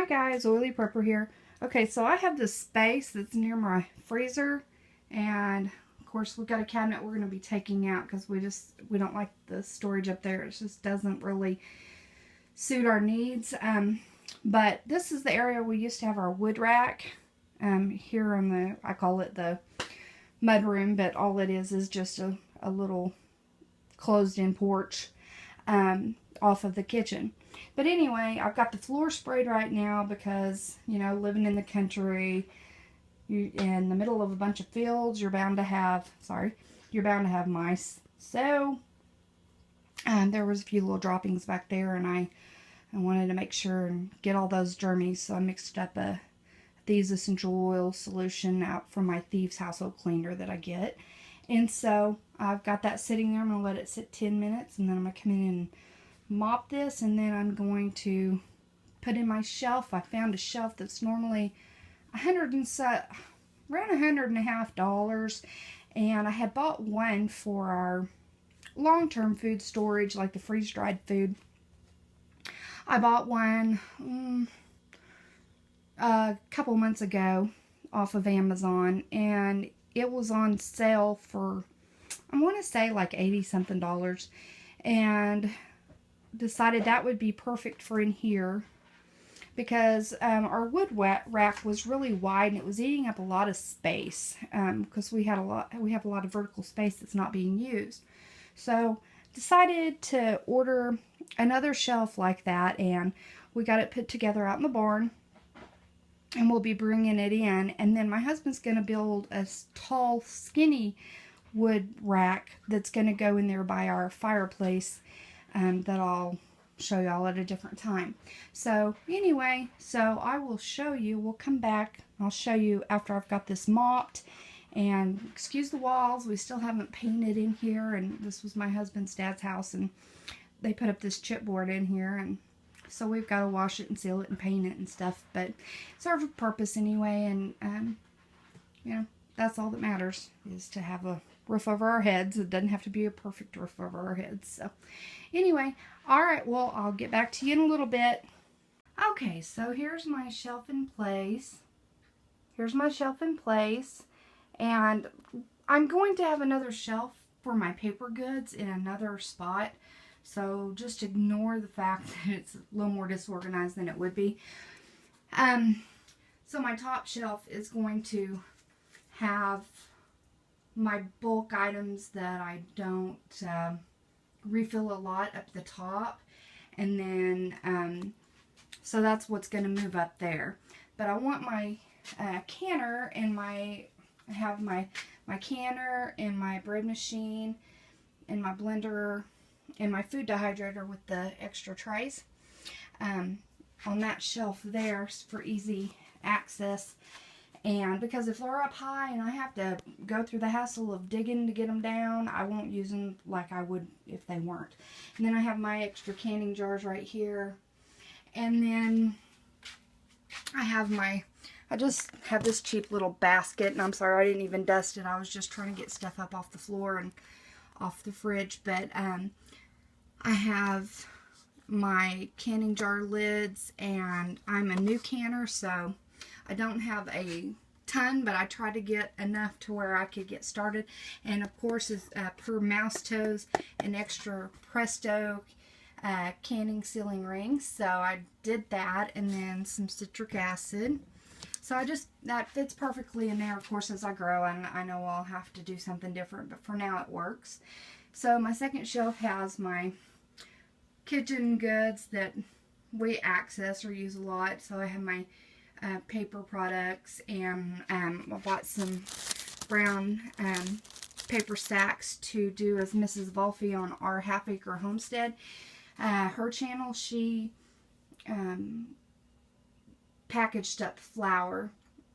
Hi guys, Oily Prepper here. Okay, so I have this space that's near my freezer, and of course we've got a cabinet we're going to be taking out because we don't like the storage up there. It just doesn't really suit our needs. But this is the area we used to have our wood rack. Here on the, I call it the mud room, but all it is just a little closed-in porch off of the kitchen. But anyway, I've got the floor sprayed right now because, you know, living in the country, in the middle of a bunch of fields, you're bound to have mice. So, there was a few little droppings back there, and I wanted to make sure and get all those germies, so I mixed up a Thieves Essential Oil solution out from my Thieves Household Cleaner that I get. And so, I've got that sitting there. I'm going to let it sit 10 minutes, and then I'm going to come in and mop this, and then I'm going to put in my shelf. I found a shelf that's normally around $150, and I had bought one for our long-term food storage, like the freeze-dried food. I bought one a couple months ago off of Amazon, and it was on sale for, I want to say, like $80-something, and decided that would be perfect for in here because our wood rack was really wide and it was eating up a lot of space because we have a lot of vertical space that's not being used. So decided to order another shelf like that, and we got it put together out in the barn, and we'll be bringing it in. And then my husband's going to build a tall, skinny wood rack that's going to go in there by our fireplace. That I'll show y'all at a different time. So anyway, so I will show you, we'll come back, I'll show you after I've got this mopped. And excuse the walls, we still haven't painted in here, and this was my husband's dad's house, and they put up this chipboard in here, and so we've got to wash it and seal it and paint it and stuff, but it serves a purpose anyway. And you know, that's all that matters, is to have a roof over our heads. It doesn't have to be a perfect roof over our heads. So anyway, alright, well, I'll get back to you in a little bit. Okay, so here's my shelf in place. And I'm going to have another shelf for my paper goods in another spot. So just ignore the fact that it's a little more disorganized than it would be. So my top shelf is going to have my bulk items that I don't refill a lot up the top, and then so that's what's going to move up there. But I want my canner and I have my canner and my bread machine and my blender and my food dehydrator with the extra trays on that shelf there for easy access. And because if they're up high and I have to go through the hassle of digging to get them down, I won't use them like I would if they weren't. And then I have my extra canning jars right here. And then I just have this cheap little basket, and I'm sorry I didn't even dust it. I was just trying to get stuff up off the floor and off the fridge. But I have my canning jar lids, and I'm a new canner, so I don't have a ton, but I try to get enough to where I could get started. And of course, is per mouse toes, an extra Presto canning sealing rings. So I did that, and then some citric acid. So that fits perfectly in there. Of course, as I grow, and I know I'll have to do something different, but for now it works. So my second shelf has my kitchen goods that we access or use a lot. So I have my paper products, and I bought some brown paper sacks to do as Mrs. Volfe on our half-acre homestead. Her channel, she packaged up flour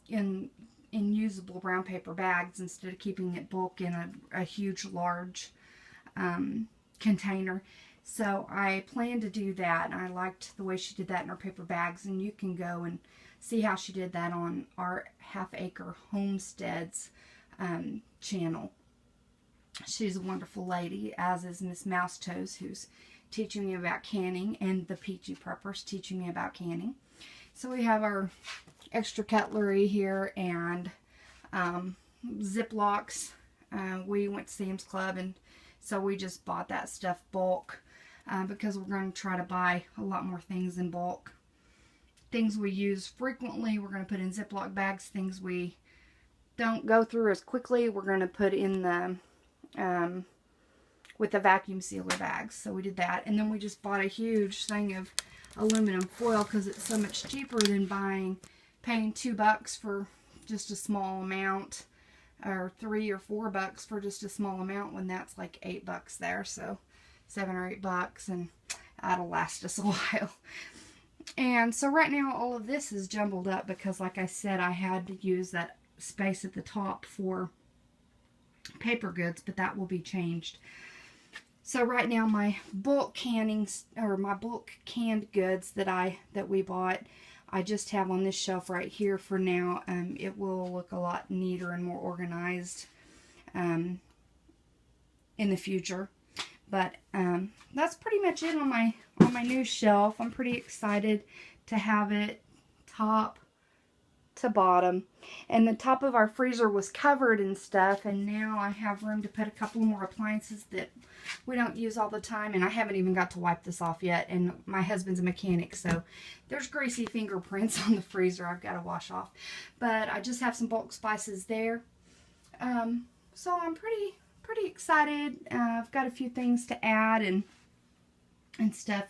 in usable brown paper bags instead of keeping it bulk in a huge, large container. So I planned to do that, and I liked the way she did that in her paper bags, and you can go and see how she did that on our half-acre homesteads channel. She's a wonderful lady, as is Miss Mousetoes, who's teaching me about canning, and the Peachy Preppers teaching me about canning. So we have our extra cutlery here and Ziplocs. We went to Sam's Club, and so we just bought that stuff bulk because we're going to try to buy a lot more things in bulk. Things we use frequently, we're going to put in Ziploc bags. Things we don't go through as quickly, we're going to put in the with the vacuum sealer bags. So we did that, and then we just bought a huge thing of aluminum foil because it's so much cheaper than paying $2 for just a small amount, or $3 or $4 for just a small amount, when that's like $8 there. So $7 or $8, and that'll last us a while. And so right now all of this is jumbled up because, like I said, I had to use that space at the top for paper goods, but that will be changed. So right now my bulk cannings, or my bulk canned goods that we bought, I just have on this shelf right here for now. It will look a lot neater and more organized in the future. But that's pretty much it on my new shelf. I'm pretty excited to have it top to bottom. And the top of our freezer was covered and stuff, and now I have room to put a couple more appliances that we don't use all the time, and I haven't even got to wipe this off yet, and my husband's a mechanic, so there's greasy fingerprints on the freezer I've got to wash off. But I just have some bulk spices there. So I'm pretty excited. I've got a few things to add and stuff,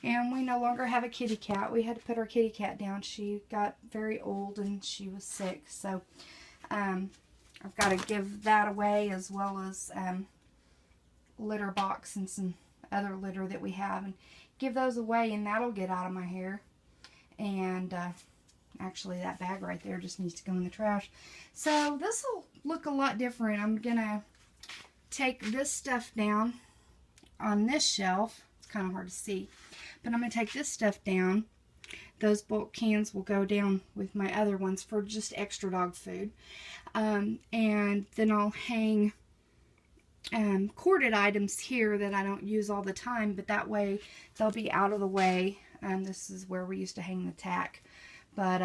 and we no longer have a kitty cat. We had to put our kitty cat down. She got very old and she was sick, so I've got to give that away, as well as litter box and some other litter that we have, and give those away, and that'll get out of my hair. And actually that bag right there just needs to go in the trash. So this will look a lot different. I'm gonna take this stuff down on this shelf. It's kind of hard to see, but I'm going to take this stuff down. Those bulk cans will go down with my other ones for just extra dog food. And then I'll hang corded items here that I don't use all the time, but that way they'll be out of the way. This is where we used to hang the tack. But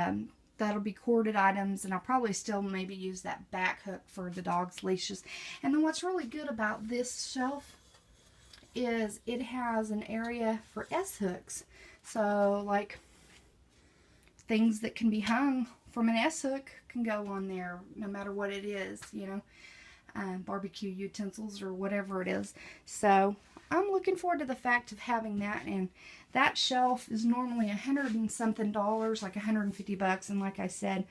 that'll be corded items, and I'll probably still maybe use that back hook for the dog's leashes. And then what's really good about this shelf is it has an area for S-hooks. So like things that can be hung from an S-hook can go on there no matter what it is, you know, barbecue utensils or whatever it is. So I'm looking forward to the fact of having that, and that shelf is normally $100 and something, like $150, and like I said,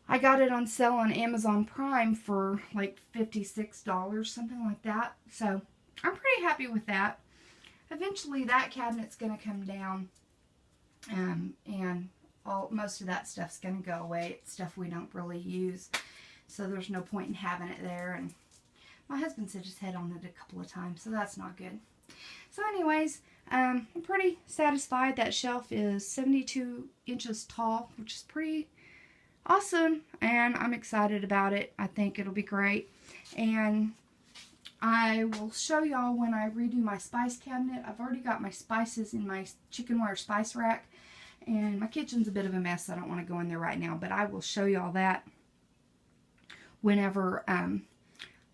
I got it on sale on Amazon Prime for like $56, something like that. So I'm pretty happy with that. Eventually that cabinet's going to come down, and most of that stuff's going to go away. It's stuff we don't really use, so there's no point in having it there. And my husband said his head on it a couple of times, so that's not good. So anyways, I'm pretty satisfied. That shelf is 72 inches tall, which is pretty awesome, and I'm excited about it. I think it'll be great, and I will show y'all when I redo my spice cabinet. I've already got my spices in my chicken wire spice rack, and my kitchen's a bit of a mess. So I don't want to go in there right now, but I will show y'all that whenever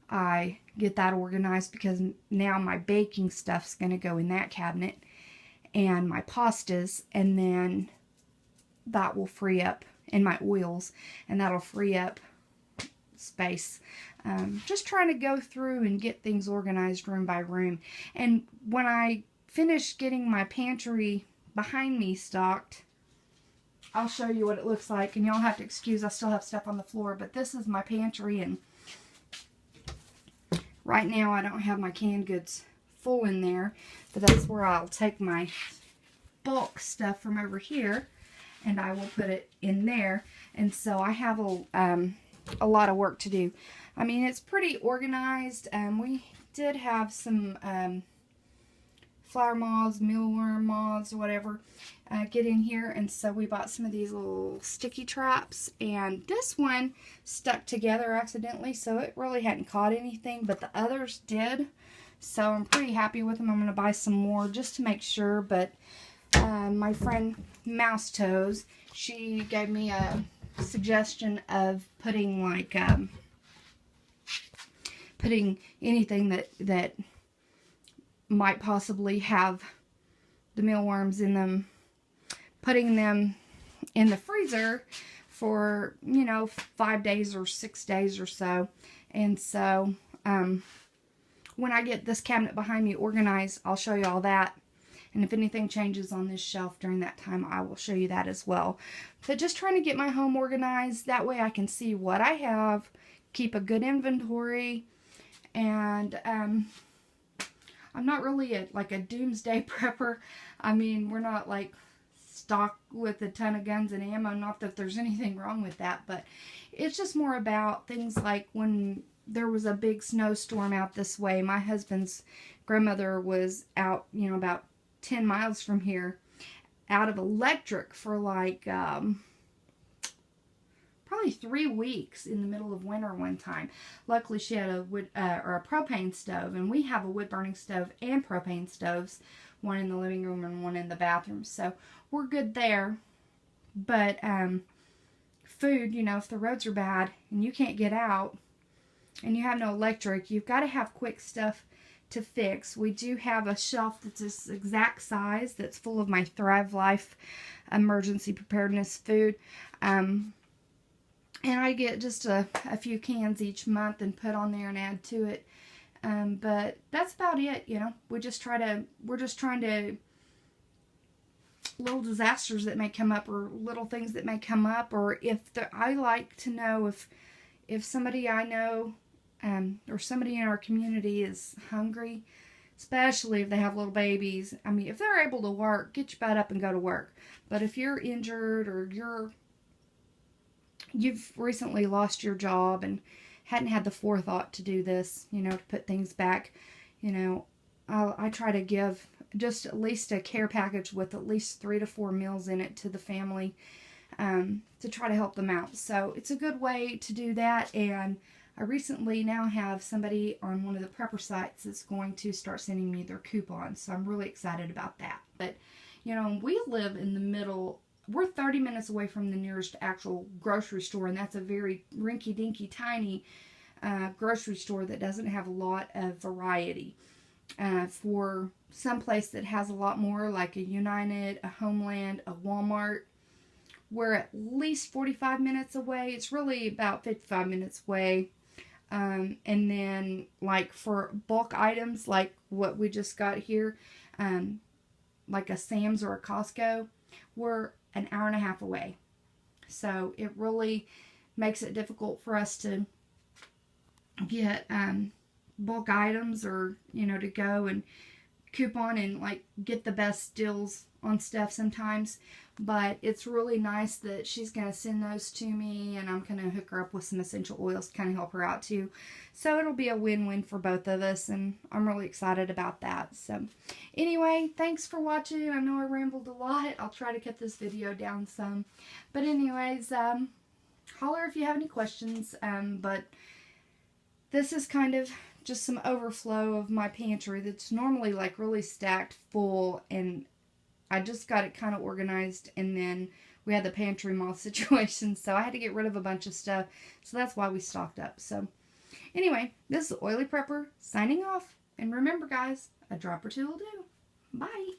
I get that organized, because now my baking stuff's going to go in that cabinet, and my pastas, and then that will free up, and my oils, and that'll free up space. Just trying to go through and get things organized room by room. And when I finish getting my pantry behind me stocked, I'll show you what it looks like. And y'all have to excuse, I still have stuff on the floor, but this is my pantry, and right now I don't have my canned goods full in there, but that's where I'll take my bulk stuff from over here and I will put it in there. And so I have a lot of work to do. I mean, it's pretty organized. We did have some flower moths, mealworm moths, or whatever, get in here, and so we bought some of these little sticky traps, and this one stuck together accidentally, so it really hadn't caught anything, but the others did. So I'm pretty happy with them. I'm going to buy some more just to make sure. But my friend Mouse Toes, she gave me a suggestion of putting like putting anything that might possibly have the mealworms in them, putting them in the freezer for, you know, 5 days or 6 days or so. And so when I get this cabinet behind me organized, I'll show you all that. And if anything changes on this shelf during that time, I will show you that as well. But just trying to get my home organized. That way I can see what I have, keep a good inventory. And I'm not really like a doomsday prepper. I mean, we're not like stocked with a ton of guns and ammo. Not that there's anything wrong with that. But it's just more about things like when there was a big snowstorm out this way. My husband's grandmother was out, you know, about 10 miles from here, out of electric for like probably 3 weeks in the middle of winter one time. Luckily, she had a wood or a propane stove, and we have a wood burning stove and propane stoves, one in the living room and one in the bathroom. So we're good there. But food, you know, if the roads are bad and you can't get out and you have no electric, you've got to have quick stuff to fix. We do have a shelf that's this exact size that's full of my Thrive Life emergency preparedness food. And I get just a few cans each month and put on there and add to it. But that's about it, you know. We're just trying to, little disasters that may come up, or little things that may come up, or I like to know if somebody I know or somebody in our community is hungry, especially if they have little babies. I mean, if they're able to work, get your butt up and go to work. But if you're injured or you've recently lost your job and hadn't had the forethought to do this, you know, to put things back, you know, I try to give just at least a care package with at least 3 to 4 meals in it to the family to try to help them out. So it's a good way to do that. And I recently now have somebody on one of the prepper sites that's going to start sending me their coupons. So I'm really excited about that. But, you know, we live in the middle. We're 30 minutes away from the nearest actual grocery store. And that's a very rinky-dinky tiny grocery store that doesn't have a lot of variety. For some place that has a lot more, like a United, a Homeland, a Walmart, we're at least 45 minutes away. It's really about 55 minutes away. And then, like, for bulk items, like what we just got here, like a Sam's or a Costco, we're an hour and a half away. So it really makes it difficult for us to get bulk items, or, you know, to go and coupon and like get the best deals on stuff sometimes. But it's really nice that she's going to send those to me, and I'm going to hook her up with some essential oils to kind of help her out too. So it'll be a win-win for both of us, and I'm really excited about that. So anyway, thanks for watching. I know I rambled a lot. I'll try to cut this video down some. But anyways, holler if you have any questions. But this is kind of just some overflow of my pantry that's normally like really stacked full, and I just got it kind of organized, and then we had the pantry moth situation, so I had to get rid of a bunch of stuff, so that's why we stocked up. So anyway, this is Oily Prepper signing off, and remember guys, a drop or two will do. Bye!